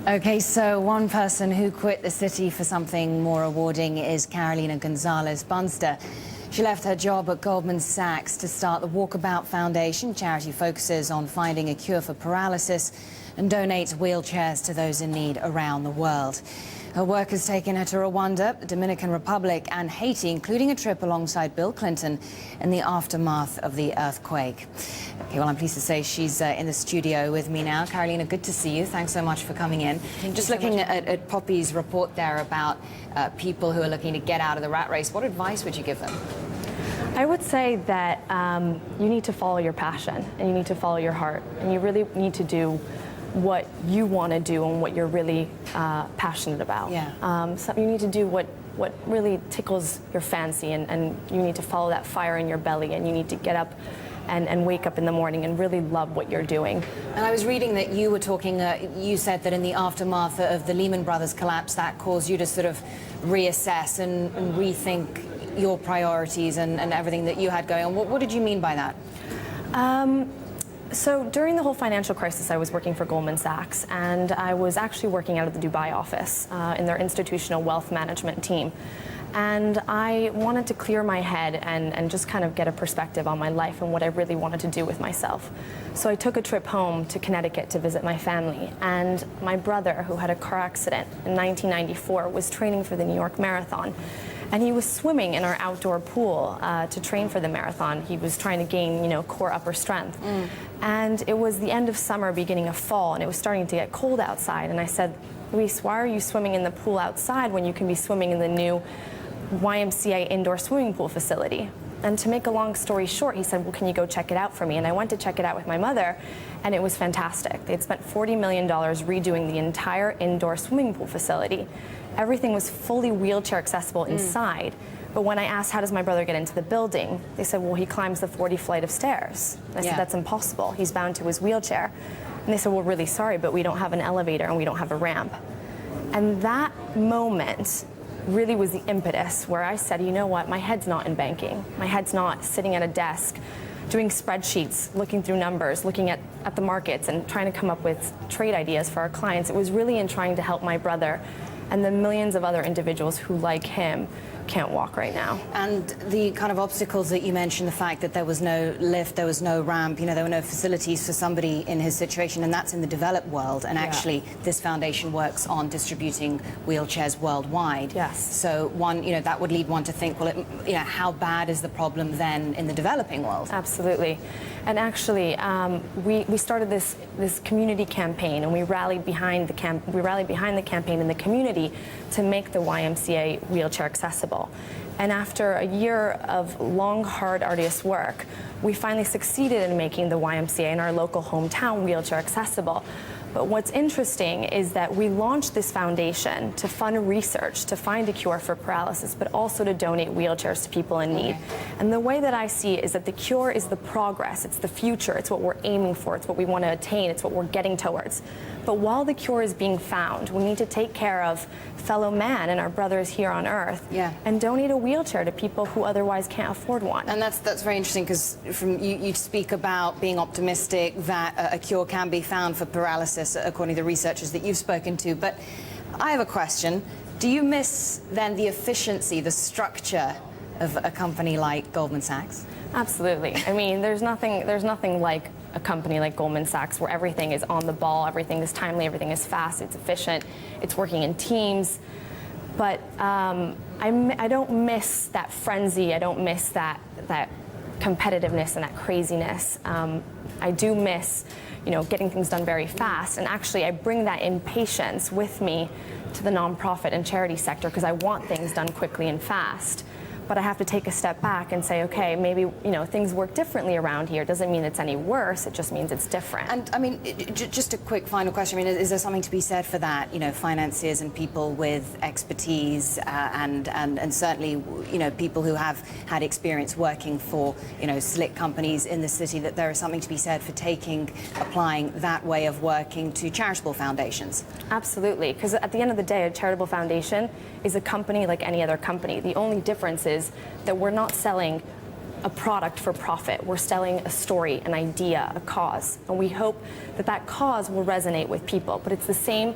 Okay, so one person who quit the city for something more rewarding is Carolina Gonzalez-Bunster. She left her job at Goldman Sachs to start the Walkabout Foundation. Charity focuses on finding a cure for paralysis and donates wheelchairs to those in need around the world. Her work has taken her to Rwanda, the Dominican Republic and Haiti, including a trip alongside Bill Clinton in the aftermath of the earthquake. Okay, well, I'm pleased to say she's in the studio with me now. Carolina, good to see you. Thanks so much for coming in. Just looking at Poppy's report there about people who are looking to get out of the rat race, what advice would you give them? I would say that you need to follow your passion and you need to follow your heart, and you really need to do what you want to do and what you're really passionate about. Yeah. So you need to do what really tickles your fancy, and you need to follow that fire in your belly, and you need to get up and wake up in the morning and really love what you're doing. And I was reading that you were talking, you said that in the aftermath of the Lehman Brothers collapse, that caused you to sort of reassess and rethink your priorities and everything that you had going on. What did you mean by that? So during the whole financial crisis, I was working for Goldman Sachs, and I was actually working out of the Dubai office in their institutional wealth management team. And I wanted to clear my head and just kind of get a perspective on my life and what I really wanted to do with myself. So I took a trip home to Connecticut to visit my family, and my brother, who had a car accident in 1994, was training for the New York Marathon. And he was swimming in our outdoor pool to train for the marathon. He was trying to gain, core upper strength. And it was the end of summer, beginning of fall, and it was starting to get cold outside. And I said, Luis, why are you swimming in the pool outside when you can be swimming in the new YMCA indoor swimming pool facility? And to make a long story short, he said, well, can you go check it out for me? And I went to check it out with my mother, and it was fantastic. They'd spent $40 million redoing the entire indoor swimming pool facility. Everything was fully wheelchair accessible inside. But when I asked, how does my brother get into the building? They said, well, he climbs the 40 flight of stairs. And I said, that's impossible. He's bound to his wheelchair. And they said, well, really sorry, but we don't have an elevator and we don't have a ramp. And that moment really was the impetus where I said, you know what, my head's not in banking. My head's not sitting at a desk doing spreadsheets, looking through numbers, looking at the markets and trying to come up with trade ideas for our clients. It was really in trying to help my brother and the millions of other individuals who, like him, can't walk right now. And the kind of obstacles that you mentioned, the fact that there was no lift, there was no ramp, there were no facilities for somebody in his situation, and that's in the developed world. And actually, this foundation works on distributing wheelchairs worldwide. Yes. So that would lead one to think, well, how bad is the problem then in the developing world? Absolutely. And actually, we started this community campaign, and we rallied behind the campaign in the community to make the YMCA wheelchair accessible. And after a year of long, hard, arduous work, we finally succeeded in making the YMCA in our local hometown wheelchair accessible. But what's interesting is that we launched this foundation to fund research to find a cure for paralysis, but also to donate wheelchairs to people in need. And the way that I see it is that the cure is the progress, it's the future, it's what we're aiming for, it's what we want to attain, it's what we're getting towards. But while the cure is being found, we need to take care of fellow man and our brothers here on Earth, and donate a wheelchair to people who otherwise can't afford one. And that's very interesting, because you speak about being optimistic that a cure can be found for paralysis, according to the researchers that you've spoken to. But I have a question. Do you miss then the efficiency, the structure of a company like Goldman Sachs? Absolutely. I mean, there's nothing like a company like Goldman Sachs where everything is on the ball, everything is timely, everything is fast, it's efficient, it's working in teams. But I don't miss that frenzy. I don't miss that competitiveness and that craziness. I do miss, getting things done very fast. And actually, I bring that impatience with me to the nonprofit and charity sector, because I want things done quickly and fast. But I have to take a step back and say, okay, maybe things work differently around here. It doesn't mean it's any worse. It just means it's different. And I mean, just a quick final question. I mean, is there something to be said for that? Financiers and people with expertise, and certainly people who have had experience working for slick companies in the city. That there is something to be said for applying that way of working to charitable foundations. Absolutely, because at the end of the day, a charitable foundation is a company like any other company. The only difference is that we're not selling a product for profit. We're selling a story, an idea, a cause, and we hope that that cause will resonate with people. But it's the same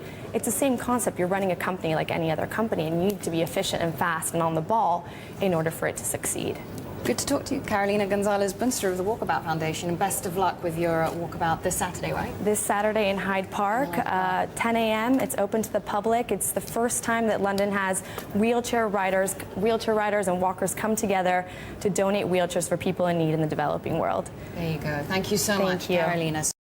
concept. You're running a company like any other company, and you need to be efficient and fast and on the ball in order for it to succeed. Good to talk to you, Carolina Gonzalez-Bunster of the Walkabout Foundation, and best of luck with your walkabout this Saturday, right? This Saturday in Hyde Park, 10 a.m. It's open to the public. It's the first time that London has wheelchair riders and walkers come together to donate wheelchairs for people in need in the developing world. There you go. Thank you so much, Thank you. Carolina.